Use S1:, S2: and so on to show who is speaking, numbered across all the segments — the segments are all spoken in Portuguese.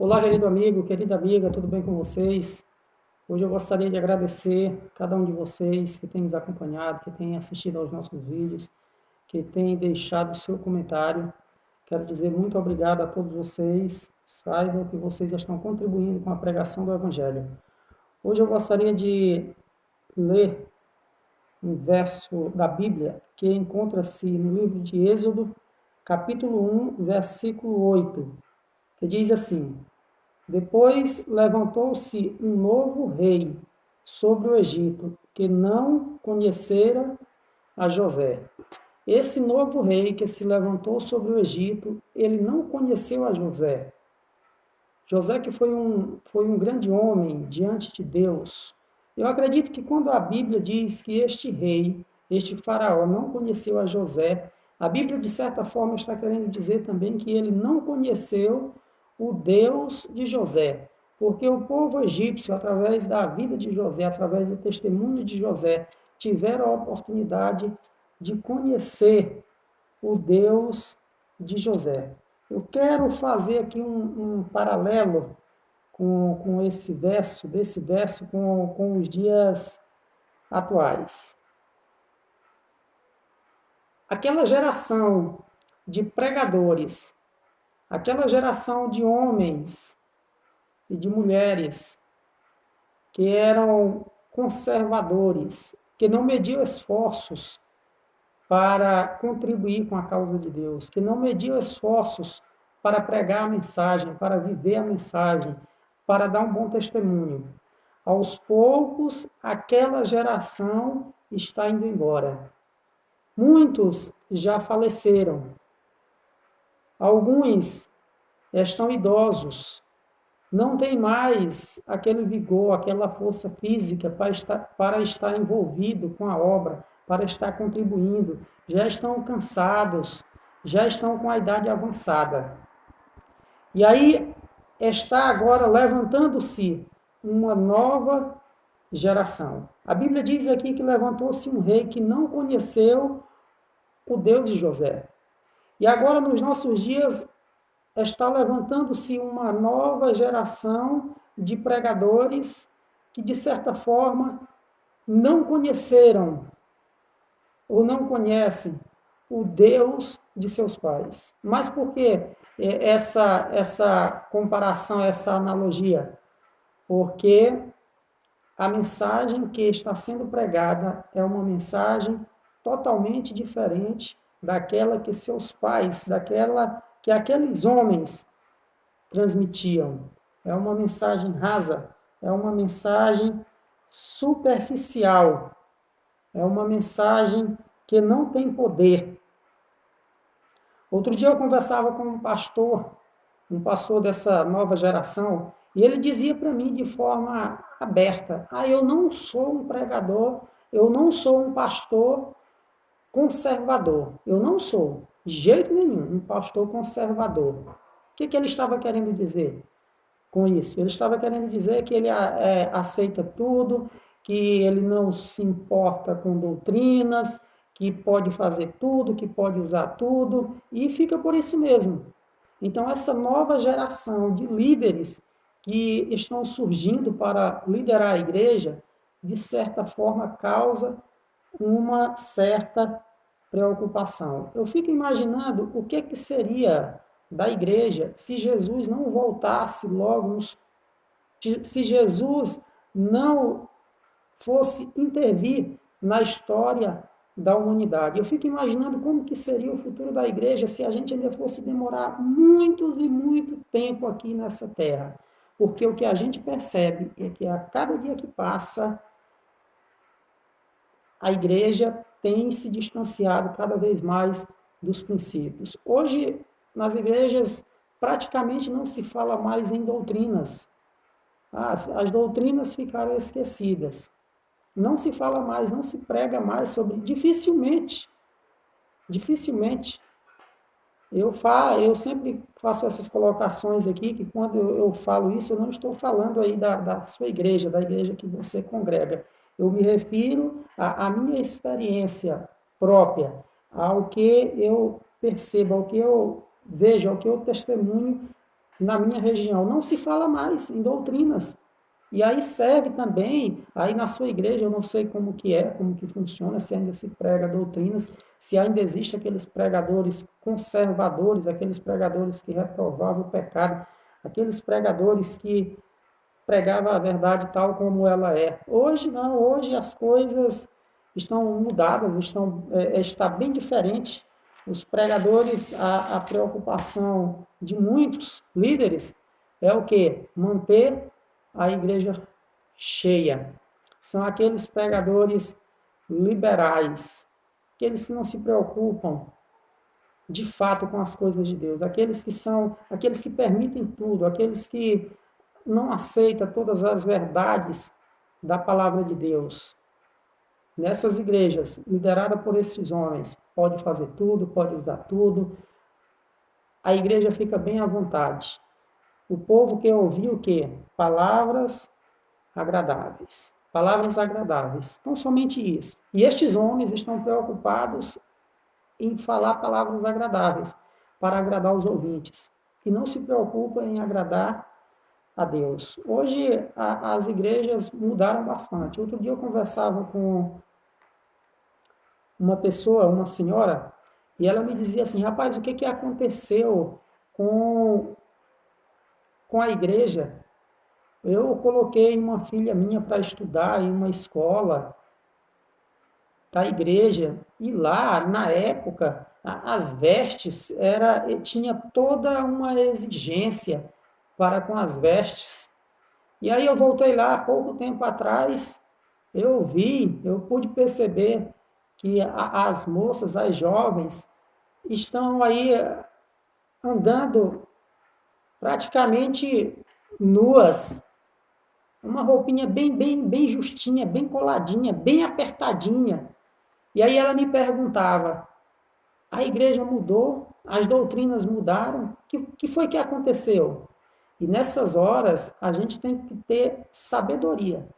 S1: Olá, querido amigo, querida amiga, tudo bem com vocês? Hoje eu gostaria de agradecer cada um de vocês que tem nos acompanhado, que tem assistido aos nossos vídeos, que tem deixado o seu comentário. Quero dizer muito obrigado a todos vocês. Saibam que vocês estão contribuindo com a pregação do Evangelho. Hoje eu gostaria de ler um verso da Bíblia que encontra-se no livro de Êxodo, capítulo 1, versículo 8, que diz assim: Depois levantou-se um novo rei sobre o Egito, que não conhecera a José. Esse novo rei que se levantou sobre o Egito, ele não conheceu a José. José que foi um grande homem diante de Deus. Eu acredito que quando a Bíblia diz que este rei, este faraó, não conheceu a José, a Bíblia, de certa forma, está querendo dizer também que ele não conheceu o Deus de José. Porque o povo egípcio, através da vida de José, através do testemunho de José, tiveram a oportunidade de conhecer o Deus de José. Eu quero fazer aqui um paralelo com esse verso, desse verso com os dias atuais. Aquela geração de pregadores, aquela geração de homens e de mulheres que eram conservadores, que não mediam esforços para contribuir com a causa de Deus, que não mediam esforços para pregar a mensagem, para viver a mensagem, para dar um bom testemunho. Aos poucos, aquela geração está indo embora. Muitos já faleceram. Alguns estão idosos. Não tem mais aquele vigor, aquela força física para estar envolvido com a obra, para estar contribuindo. Já estão cansados, já estão com a idade avançada. E aí está agora levantando-se uma nova geração. A Bíblia diz aqui que levantou-se um rei que não conheceu o Deus de José. E agora, nos nossos dias, está levantando-se uma nova geração de pregadores que, de certa forma, não conheceram ou não conhecem o Deus de seus pais. Mas por que essa comparação, essa analogia? Porque a mensagem que está sendo pregada é uma mensagem totalmente diferente daquela que seus pais, daquela que aqueles homens transmitiam. É uma mensagem rasa, é uma mensagem superficial, é uma mensagem que não tem poder. Outro dia eu conversava com um pastor dessa nova geração, e ele dizia para mim de forma aberta: eu não sou um pregador, eu não sou um pastor conservador. Eu não sou, de jeito nenhum, um pastor conservador. O que ele estava querendo dizer com isso? Ele estava querendo dizer que ele aceita tudo, que ele não se importa com doutrinas, que pode fazer tudo, que pode usar tudo, e fica por isso mesmo. Então, essa nova geração de líderes que estão surgindo para liderar a igreja, de certa forma, causa uma certa preocupação. Eu fico imaginando o que seria da igreja se Jesus não voltasse logo, se Jesus não fosse intervir na história da humanidade. Eu fico imaginando como que seria o futuro da igreja se a gente ainda fosse demorar muito e muito tempo aqui nessa terra. Porque o que a gente percebe é que a cada dia que passa, a igreja tem se distanciado cada vez mais dos princípios. Hoje, nas igrejas, praticamente não se fala mais em doutrinas. As doutrinas ficaram esquecidas. Não se fala mais, não se prega mais sobre... Dificilmente. Eu sempre faço essas colocações aqui, que quando eu falo isso, eu não estou falando aí da sua igreja, da igreja que você congrega. Eu me refiro à minha experiência própria, ao que eu percebo, ao que eu vejo, ao que eu testemunho na minha região, não se fala mais em doutrinas. E aí serve também, aí na sua igreja, eu não sei como que é, como que funciona, se ainda se prega doutrinas, se ainda existe aqueles pregadores conservadores, aqueles pregadores que reprovavam o pecado, aqueles pregadores que pregavam a verdade tal como ela é. Hoje não, hoje as coisas estão mudadas, está bem diferente. Os pregadores, a preocupação de muitos líderes é o quê? Manter a igreja cheia. São aqueles pregadores liberais, aqueles que não se preocupam de fato com as coisas de Deus, aqueles que permitem tudo, aqueles que não aceitam todas as verdades da palavra de Deus. Nessas igrejas, lideradas por esses homens, pode fazer tudo, pode usar tudo, a igreja fica bem à vontade. O povo quer ouvir o quê? Palavras agradáveis. Palavras agradáveis. Então, somente isso. E estes homens estão preocupados em falar palavras agradáveis, para agradar os ouvintes. E não se preocupam em agradar a Deus. Hoje, as igrejas mudaram bastante. Outro dia eu conversava com uma pessoa, uma senhora, e ela me dizia assim, rapaz, o que aconteceu com, com a igreja? Eu coloquei uma filha minha para estudar em uma escola da igreja, e lá, na época, as vestes, tinha toda uma exigência para com as vestes. E aí eu voltei lá, há pouco tempo atrás, eu pude perceber que as moças, as jovens, estão aí andando praticamente nuas, uma roupinha bem justinha, bem coladinha, bem apertadinha. E aí ela me perguntava, a igreja mudou, as doutrinas mudaram, o que foi que aconteceu? E nessas horas, a gente tem que ter sabedoria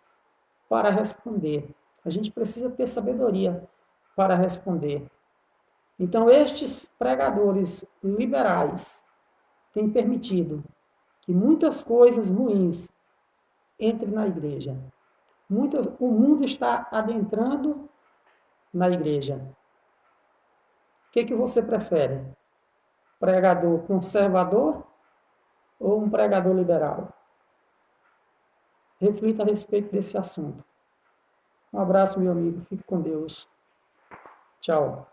S1: para responder. A gente precisa ter sabedoria para responder. Então, estes pregadores liberais têm permitido que muitas coisas ruins entrem na igreja. O mundo está adentrando na igreja. O que você prefere? Pregador conservador ou um pregador liberal? Reflita a respeito desse assunto. Um abraço, meu amigo. Fique com Deus. Tchau.